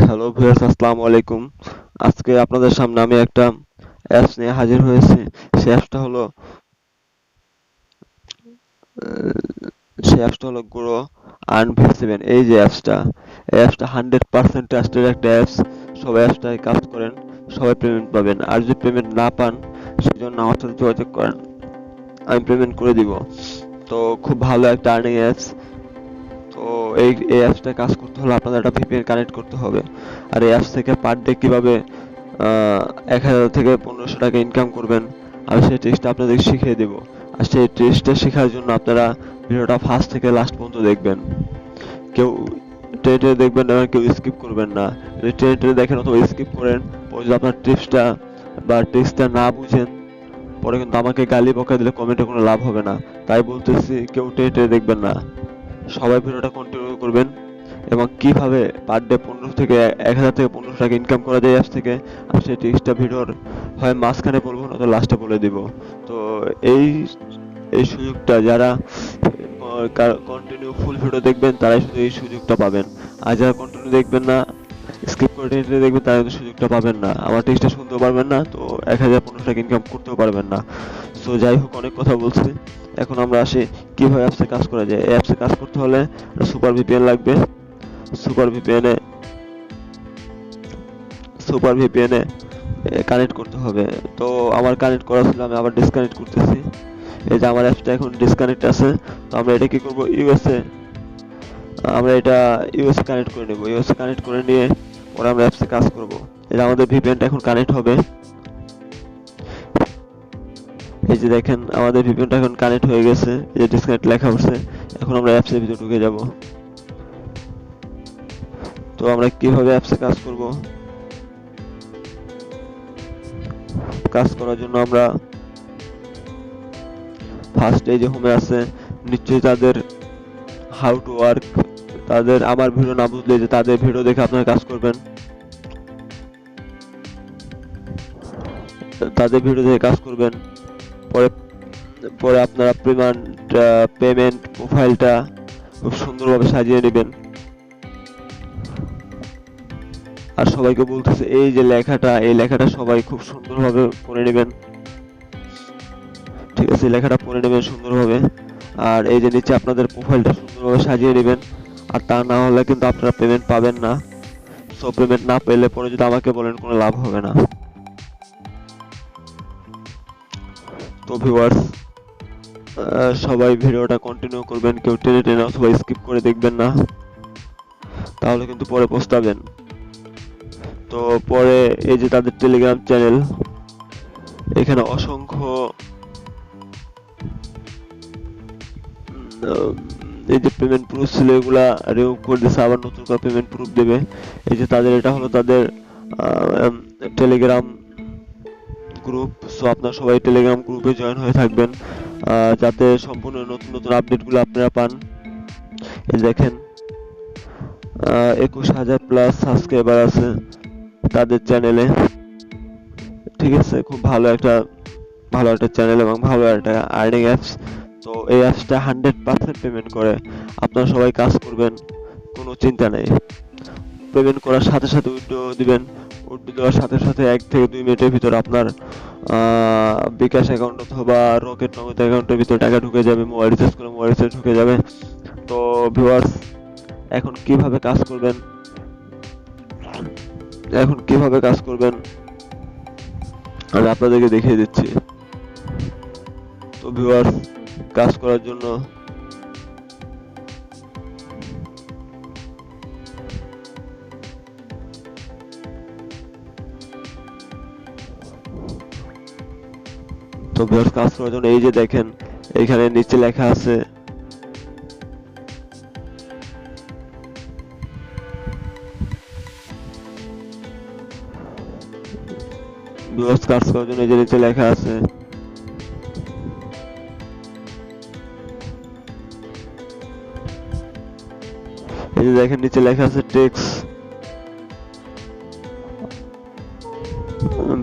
Hello viewers, আসসালামু আলাইকুম। আজকে আপনাদের সামনে আমি একটা অ্যাপস নিয়ে হাজির হয়েছি। সেই অ্যাপসটা হলো সেই অ্যাপসটা হলো গ্রো আর্ন ভি7। এই অ্যাপসটা 100% ট্রাস্টেড একটা অ্যাপস। সবাই অ্যাপসটায় কাজ করেন, সবাই পেমেন্ট পাবেন। আর যদি পেমেন্ট না পান, সেজন্য আমার সাথে যোগাযোগ করেন, আমি পেমেন্ট করে দিব। তো খুব ভালো একটা আর্নিং অ্যাপস। তো এই অ্যাপসটায় কাজ করতে হলে আপনাদের একটা ভিপিএন কানেক্ট করতে হবে। আর এই অ্যাপস থেকে পার ডে কিভাবে 1000 থেকে 1500 টাকা ইনকাম করবেন, আমি সেই ট্রিক্সটা আপনাদের শিখিয়ে দেব। আর সেই ট্রিক্সটা শেখার জন্য আপনারা ভিডিওটা ফার্স্ট থেকে লাস্ট পর্যন্ত দেখবেন। কেউ টেনে টেনে দেখবেন না, কেউ স্কিপ করবেন না। যদি টেনে টেনে দেখেন অথবা স্কিপ করেন, পরে যদি আপনার ট্রিক্সটা না বুঝেন, পরে কিন্তু আমাকে গালি বকা দিলে কমেন্টে কোনো লাভ হবে না। তাই বলতেছি, কেউ টেনে টেনে দেখবেন না, সবাই ভিডিওটা কন্টিনিউ করবেন। এবং কিভাবে পার ডে 15 থেকে 1000 থেকে 1500 টাকা ইনকাম করা যায় অ্যাপস থেকে, আমি সেই ট্রিক্সটা ভিডিওর হয় মাঝখানে বলবো, নয়তো লাস্টে বলে দিব। তো এই এই সুযোগটা যারা কন্টিনিউ ফুল ভিডিও দেখবেন, তারাই শুধু এই সুযোগটা পাবেন। আর যারা কন্টিনিউ দেখবেন না, স্কিপ করে টেনে টেনে দেখবেন, তারা কিন্তু সুযোগটা পাবেন না, আমার টেক্সটটা শুনতেও পারবেন না, তো 1000-1500 টাকা ইনকাম করতেও পারবেন না। সো যাই হোক, অনেক কথা বলছি। এখন আমরা আসি কিভাবে অ্যাপসে কাজ করা যায়। এই অ্যাপসে কাজ করতে হলে সুপার ভিপিএন লাগবে। সুপার ভিপিএনে সুপার ভিপিএনে কানেক্ট করতে হবে। তো আমার কানেক্ট করা ছিল, আমি আবার ডিসকানেক্ট করতেছি। এই যে আমার অ্যাপসটা এখন ডিসকানেক্ট আছে। তো আমরা এটা কি করব, আমরা এটা ইউএসএ কানেক্ট করে নেব। ইউএসএ কানেক্ট করে নিয়ে পরে আমরা অ্যাপসে কাজ করব। এটা আমাদের ভিপিএনটা এখন কানেক্ট হবে। এই যে দেখেন, আমাদের ভিপিএনটা এখন কানেক্ট হয়ে গেছে। এই যে ডিসকানেক্ট লেখা উঠছে। এখন আমরা অ্যাপসের ভিতরে ঢুকে যাব। তো আমরা কিভাবে অ্যাপসে কাজ করব, কাজ করার জন্য আমরা ফার্স্ট এই যে হোমে আছে, নিশ্চয়ই তাদের হাউ টু ওয়ার্ক, তাদের আমার ভিডিও না বুঝলে যে তাদের ভিডিও দেখে আপনারা কাজ করবেন, তাদের ভিডিও দেখে কাজ করবেন। পরে পরে আপনারা পেমেন্ট প্রোফাইলটা খুব সুন্দরভাবে সাজিয়ে নেবেন। আর সবাইকে বলতেছে, এই লেখাটা সবাই খুব সুন্দরভাবে পড়ে নেবেন। ঠিক আছে, লেখাটা পড়ে নেবেন সুন্দরভাবে। আর এই যে নিচে আপনাদের প্রোফাইলটা সুন্দরভাবে সাজিয়ে নেবেন। আর তা না হলে কিন্তু আপনারা পেমেন্ট পাবেন না। সো পেমেন্ট না পেলে পরে যদি আমাকে বলেন, কোনো লাভ হবে না। তো ভিউয়ার্স, সবাই ভিডিওটা কন্টিনিউ করবেন, কেউ টেনে টেনে অথবা স্কিপ করে দেখবেন না, তাহলে কিন্তু পরে পস্তাবেন। তো পরে এই যে তাদের টেলিগ্রাম চ্যানেল, এখানে অসংখ্য এই যে পেমেন্ট প্রুফ ছিল, এগুলা রিমুভ করে দিয়েছে, আবার নতুন করে পেমেন্ট প্রুফ দেবে। এই যে এটা হলো তাদের টেলিগ্রাম গ্রুপ। সো আপনারা সবাই টেলিগ্রাম গ্রুপে জয়েন হয়ে থাকবেন, যাতে সম্পূর্ণ নতুন নতুন আপডেটগুলো আপনারা পান। এই দেখেন, 21,000 প্লাস সাবস্ক্রাইবার আছে তাদের চ্যানেলে। ঠিক আছে, খুব ভালো একটা চ্যানেল এবং ভালো একটা আর্নিং অ্যাপস। তো এই অ্যাপসটা 100% পেমেন্ট করে। আপনারা সবাই কাজ করবেন, কোনো চিন্তা নেই। পেমেন্ট করার সাথে সাথে উইথড্র দিবেন। উইথড্র দেওয়ার সাথে সাথে 1 থেকে 2 মিনিটের ভিতর আপনার বিকাশ অ্যাকাউন্ট অথবা রকেট নগদ অ্যাকাউন্টের ভিতর টাকা ঢুকে যাবে, মোবাইল রিচার্জ করে মোবাইল রিচার্জ ঢুকে যাবে। তো ভিউয়ার্স, এখন কিভাবে কাজ করবেন এখন কিভাবে কাজ করবেন আমি আপনাদেরকে দেখিয়ে দিচ্ছি। তো ভিউয়ার্স, কাজ করার জন্য এই যে দেখেন, এখানে নিচে লেখা আছে ভিউয়ার্স, কাজ করার জন্য এই যে নিচে লেখা আছে এই যে দেখেন, নিচে লেখা আছে টেক্স।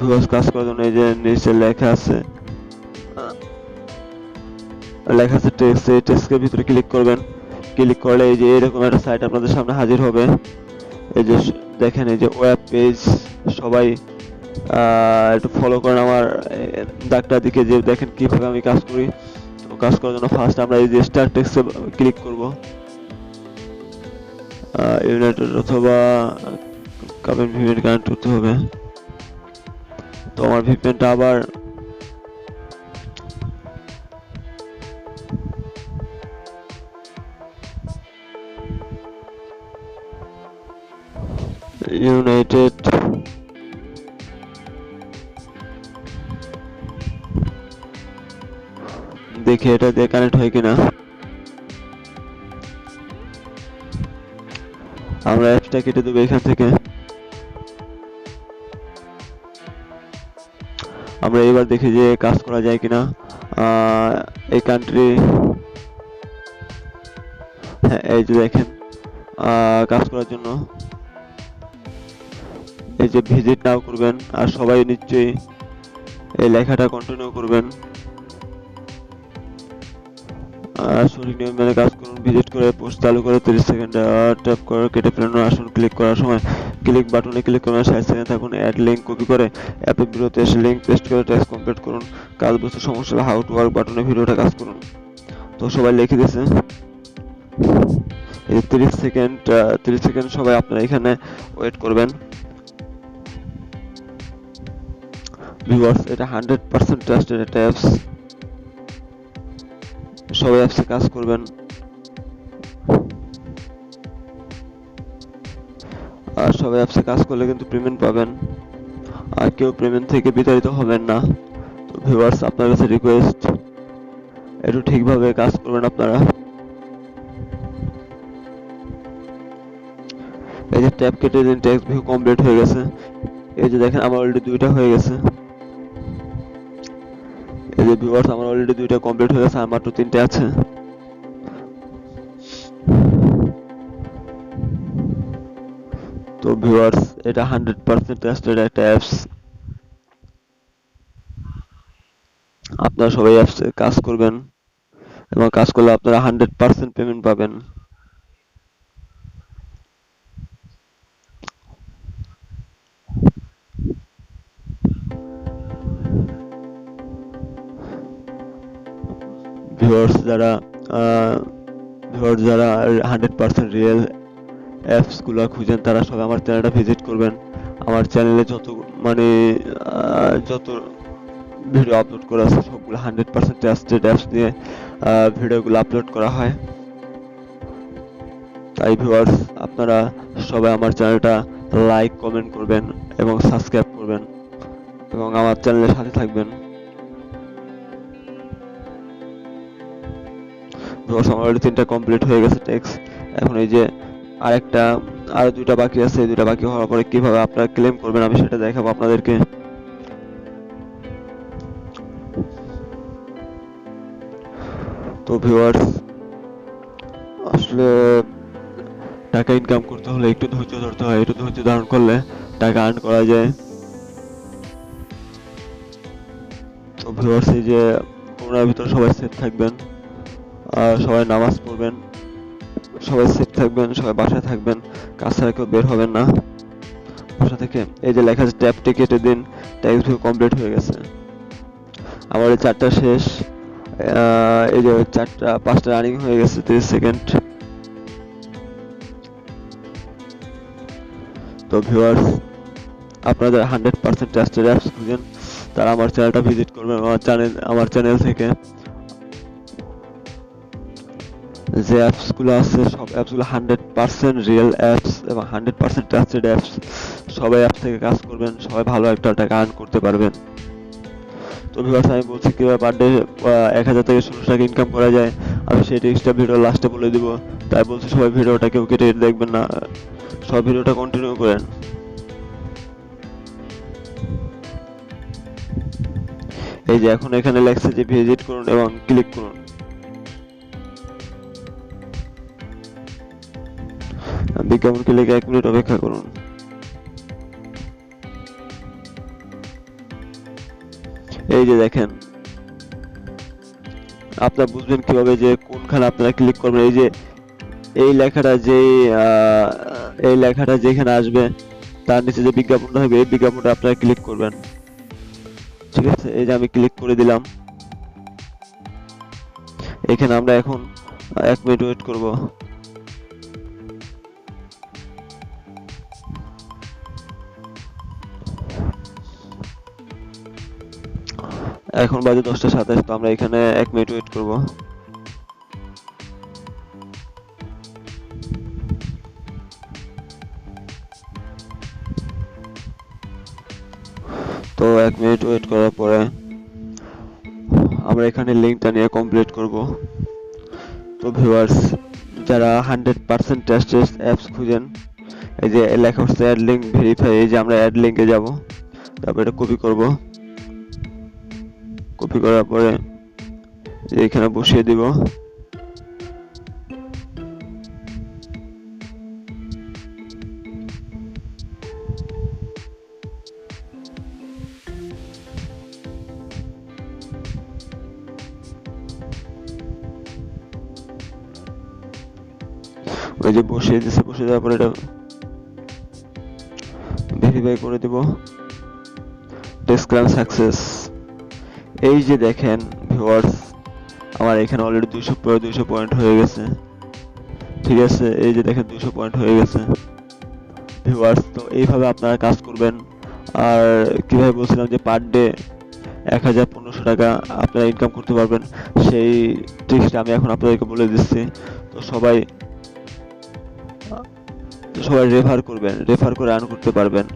ভিউয়ার্স, কাজ করার জন্য এই যে নিচে লেখা আছে টেক্সট। এই টেক্সটের ভিতরে ক্লিক করবেন। ক্লিক করলে এই যে এরকম একটা সাইট আপনাদের সামনে হাজির হবে। এই যে দেখেন এই যে ওয়েব পেজ, সবাই একটু ফলো করেন আমার দাগটা দিকে, যে দেখেন কিভাবে আমি কাজ করি। তো কাজ করার জন্য ফার্স্ট আমরা এই যে স্টার্ট টেক্সটে ক্লিক করব, ইউনাইটেড অথবা কারেন্ট ভিপিএন কানেক্ট করতে হবে। তো আমার ভিপিএনটা আবার ইউনাইটেড দেখি এটা দিয়ে কানেক্ট হয় কিনা। আমরা অ্যাপসটা কেটে দেবো এখান থেকে। আমরা এবার দেখি যে কাজ করা যায় কিনা। এই কান্ট্রি, হ্যাঁ এই যে দেখেন কাজ করার জন্য এই যে ভিজিট নাও করবেন, আর সবাই নিশ্চয়ই এই লেখাটা কন্টিনিউ করবেন। সঠিক নিয়ম মেনে কাজ করুন। ভিজিট করে পোস্ট চালু করে 30 সেকেন্ড ট্যাপ করে কেটে ফেলানোর আসন ক্লিক করার সময় ক্লিক বাটনে ক্লিক করুন, 60 সেকেন্ড থাকুন। অ্যাড লিঙ্ক কপি করে অ্যাপের বিরুদ্ধে এসে লিঙ্ক পেস্ট করে টাস্ক কমপ্লিট করুন। কাজ বুঝতে সমস্যা হলে হাউ টু ওয়ার্ক বাটনে ভিডিওটা কাজ করুন। তো সবাই লিখে দিয়েছে। এই 30 সেকেন্ড সবাই আপনারা এখানে ওয়েট করবেন। ভিউয়ার্স, এটা 100% ট্রাস্টেড একটা অ্যাপস। সবাই অ্যাপসে কাজ করবেন। আর সবাই অ্যাপসে কাজ করলে কিন্তু পেমেন্ট পাবেন, আর কেউ পেমেন্ট থেকে বিতাড়িত হবেন না। তো ভিউয়ার্স, আপনার কাছে রিকোয়েস্ট, একটু ঠিকভাবে কাজ করবেন আপনারা। এই যে ট্যাব কেটে দিন, টেক্সট ভিউ কমপ্লিট হয়ে গেছে। এই যে দেখেন আমার অলরেডি 2টা হয়ে গেছে। এই যে ভিউয়ার্স, আমার অলরেডি 2টা কমপ্লিট হয়ে গেছে, আর মাত্র 3টে আছে। তো ভিউয়ার্স, এটা 100% ট্রাস্টেড একটা অ্যাপস। আপনারা সবাই অ্যাপসে কাজ করবেন, এবং কাজ করলে আপনারা 100% পেমেন্ট পাবেন। ভিউয়ার্স যারা 100% রিয়েল অ্যাপস গুলো খুঁজেন, তারা সবাই আমার চ্যানেলটা ভিজিট করবেন। আমার চ্যানেলে যত ভিডিও আপলোড করা আছে সবগুলো 100% ট্রাস্টেড অ্যাপস নিয়ে ভিডিওগুলো আপলোড করা হয়। তাই ভিউয়ার্স, আপনারা সবাই আমার চ্যানেলটা লাইক কমেন্ট করবেন এবং সাবস্ক্রাইব করবেন, এবং আমার চ্যানেলের সাথে থাকবেন। ভিউয়ার্স, আমার অলরেডি 3টা কমপ্লিট হয়ে গেছে টেক্সট। এখন এই যে আরো 2টা বাকি আছে। এই 2টা বাকি হওয়ার পরে কিভাবে আপনারা ক্লেম করবেন আমি সেটা দেখাবো আপনাদেরকে। তো ভিউয়ার্স, আসলে টাকা ইনকাম করতে হলে একটু ধৈর্য ধরতে হয়। একটু ধৈর্য ধারণ করলে টাকা আর্ন করা যায়। তো ভিউয়ার্স, এই যে করোনার ভিতরে সবাই সেফ থাকবেন, আর সবাই নামাজ পড়বেন, সবাই সেফ থাকবেন, সবাই বাসায় থাকবেন, কাজ ছাড়া কেউ বের হবেন না বাসা থেকে। এই যে লেখা আছে ট্যাবটি কেটে দিন, ট্যাক্স ভিউ কমপ্লিট হয়ে গেছে। আমার এই 4টা শেষ। এই যে 5টা রানিং হয়ে গেছে 30 সেকেন্ড। তো ভিউয়ার্স, আপনারা 100% ট্রাস্টেড অ্যাপস খুঁজেন, তারা আমার চ্যানেলটা ভিজিট করবেন। আমার চ্যানেল থেকে যে অ্যাপসগুলো আছে সব অ্যাপসগুলো 100% রিয়েল অ্যাপস এবং 100% ট্রাস্টেড অ্যাপস। সবাই অ্যাপ থেকে কাজ করবেন, সবাই ভালো একটা টাকা আর্ন করতে পারবেন। তো ভিউয়ার্স, আমি বলছি কিভাবে পার ডে 1000 থেকে 1600 টাকা ইনকাম করা যায়, আমি সেই টিপসটা ভিডিও লাস্টে বলে দিব। তাই বলছি সবাই ভিডিওটা কেউ কেটে দেখবেন না, সব ভিডিওটা কন্টিনিউ করেন। এই যে এখন এখানে লেখছে যে ভিজিট করুন এবং ক্লিক করুন। বিজ্ঞাপন ক্লিকে 1 মিনিট অপেক্ষা করুন। এই যে দেখেন, আপনারা বুঝবেন কিভাবে যে কোনখানে আপনারা ক্লিক করবেন। এই যে এই লেখাটা যে এই লেখাটা যেখানে আসবে তার নিচে যে বিজ্ঞাপনটা হবে এই বিজ্ঞাপনটা আপনারা ক্লিক করবেন। ঠিক আছে, এই যে আমি ক্লিক করে দিলাম। এখানে আমরা এখন 1 মিনিট ওয়েট করব। এখন বাজে 10টা 27, তো আমরা এখানে 1 মিনিট ওয়েট করব। তো 1 মিনিট ওয়েট করার পরে আমরা এখানে লিঙ্কটা নিয়ে কমপ্লিট করব। তো ভিউয়ার্স, যারা 100% ট্রাস্টেড অ্যাপস খুঁজেন, এই যে লেখা হচ্ছে অ্যাড লিঙ্ক ভেরিফাই, এই যে আমরা অ্যাড লিঙ্কে যাব, তারপর এটা কপি করব। কপি করার পরে এখানে বসিয়ে দিব। ওই যে বসিয়ে দিছে, বসিয়ে দেওয়ার পরে এটা ভেরিফাই করে দিব। Describe success. এই যে দেখেন ভিউয়ার্স, আমার এখানে অলরেডি 200 পয়েন্ট হয়ে গেছে। ঠিক আছে, এই যে দেখেন 200 পয়েন্ট হয়ে গেছে ভিউয়ার্স। তো এইভাবে আপনারা কাজ করবেন। আর কিভাবে বলছিলাম যে পার ডে 1500 টাকা আপনারা ইনকাম করতে পারবেন, সেই ট্রিক্সটা আমি এখন আপনাদেরকে বলে দিচ্ছি। তো সবাই সবাই রেফার করবেন, রেফার করে আর্ন করতে পারবেন।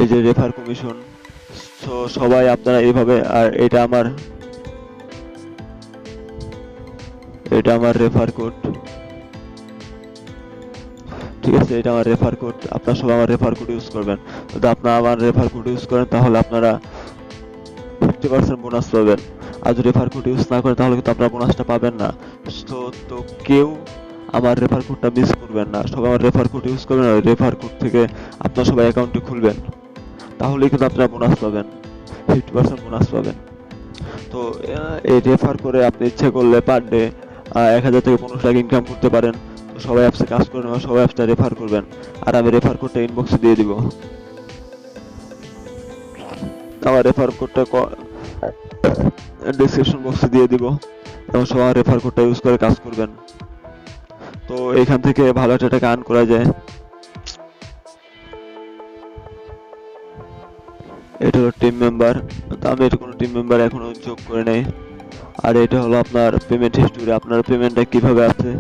এই যে রেফার কমিশন। তো সবাই আপনারা এইভাবে, আর এটা আমার রেফার কোড। ঠিক আছে, এটা আমার রেফার কোড। আপনারা সবাই আমার রেফার কোড ইউজ করবেন। যদি আপনারা আমার রেফার কোড ইউজ করেন তাহলে আপনারা 50% বোনাস পাবেন। আর যদি রেফার কোড ইউজ না করেন তাহলে কিন্তু আপনারা বোনাসটা পাবেন না। তো কেউ আমার রেফার কোডটা মিস করবেন না, সবাই আমার রেফার কোড ইউজ করবেন। আর রেফার কোড থেকে আপনারা সবাই অ্যাকাউন্টে খুলবেন, তাহলেই কিন্তু আপনারা বোনাস পাবেন, 50% বোনাস পাবেন। তো এই রেফার করে আপনি ইচ্ছে করলে পার ডে 1000 থেকে 1500 টাকা ইনকাম করতে পারেন। তো সবাই অ্যাপসে কাজ করবেন, সবাই অ্যাপসটা রেফার করবেন। আর আমি রেফার কোডটা ইনবক্সে দিয়ে দিব। আমার রেফার কোডটা ডেসক্রিপশন বক্সে দিয়ে দিব, এবং সবাই রেফার কোডটা ইউজ করে কাজ করবেন। তো এখান থেকে ভালো একটা টাকা আর্ন করা যায়। এটা হলো টিম মেম্বার। তো আমি এটা কোনো টিম মেম্বার এখনো যোগ করে নাই। আর এটা হলো আপনার পেমেন্ট হিস্টোরি, আপনার পেমেন্টটা কিভাবে আছে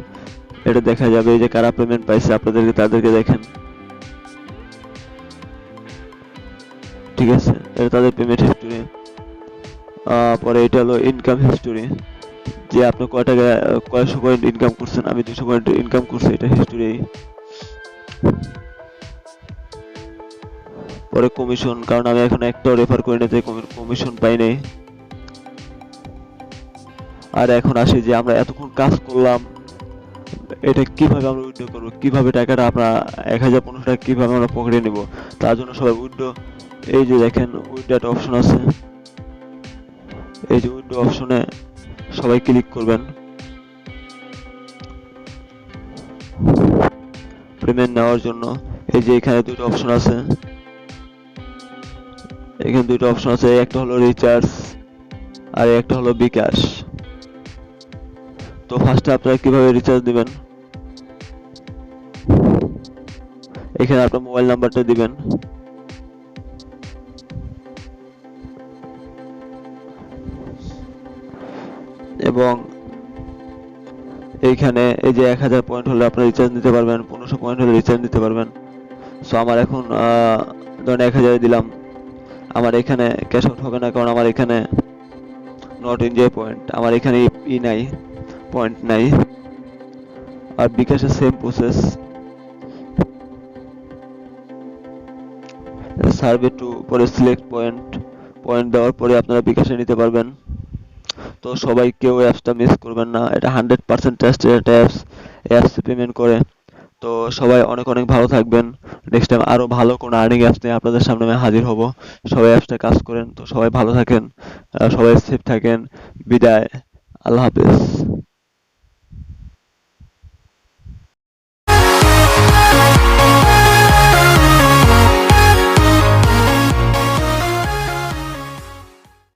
এটা দেখা যাবে। এই যে কারা পেমেন্ট পাইছে আপনাদেরকে, তাদেরকে দেখেন। ঠিক আছে, এটা তাদের পেমেন্ট হিস্টোরি। পরে এটা হলো ইনকাম হিস্টোরি, যে আপনি কয় টাকা কয়শো পয়েন্ট ইনকাম করছেন। আমি 200 পয়েন্ট ইনকাম করছি, এটা হিস্টোরি। পরে কমিশন, কারণ আমি এখন একটাও রেফার করি না, তাই কমিশন পাই নাই। আর এখন আসি যে আমরা এতক্ষণ কাজ করলাম, এটা কিভাবে আমরা উইথড্র করবো, কিভাবে টাকাটা আমরা 1500 টাকা কিভাবে আমরা পকেটে নিব। তার জন্য সবাই উইথড্র, এই যে দেখেন উইথড্র একটা অপশন আছে, এই যে উইথড্র অপশনে সবাই ক্লিক করবেন। পেমেন্ট নেওয়ার জন্য এই যে এখানে দুটো অপশন আছে, এখানে দুটো অপশন আছে, একটা হলো রিচার্জ আর একটা হলো বিকাশ। তো ফার্স্টে আপনারা কিভাবে রিচার্জ দিবেন, এখানে আপনার মোবাইল নাম্বারটা দিবেন। এবং এইখানে এই যে 1000 পয়েন্ট হলে আপনারা রিচার্জ নিতে পারবেন, 1500 পয়েন্ট হলে রিচার্জ নিতে পারবেন। সো আমার এখন ধরেন 1000 দিলাম, আমার এখানে ক্যাশ আউট হবে না, কারণ আমার এখানে নট এনজয় পয়েন্ট, আমার এখানে নাই, পয়েন্ট নাই। আর বিকাশের সেম প্রসেস, সার্ভে টু, পরে সিলেক্ট পয়েন্ট, পয়েন্ট দেওয়ার পরে আপনারা বিকাশে নিতে পারবেন। তো সবাই কেউ অ্যাপসটা মিস করবেন না, এটা 100% ট্রাস্টেড একটা অ্যাপস পেমেন্ট করে। তো সবাই অনেক অনেক ভালো থাকবেন। নেক্সট টাইম আরো ভালো কোনো আর্নিং অ্যাপস নিয়ে আপনাদের সামনে আমি হাজির হব। সবাই অ্যাপসটা কাজ করেন। তো সবাই ভালো থাকেন, সবাই সেফ থাকেন। বিদায়, আল্লাহ হাফেজ।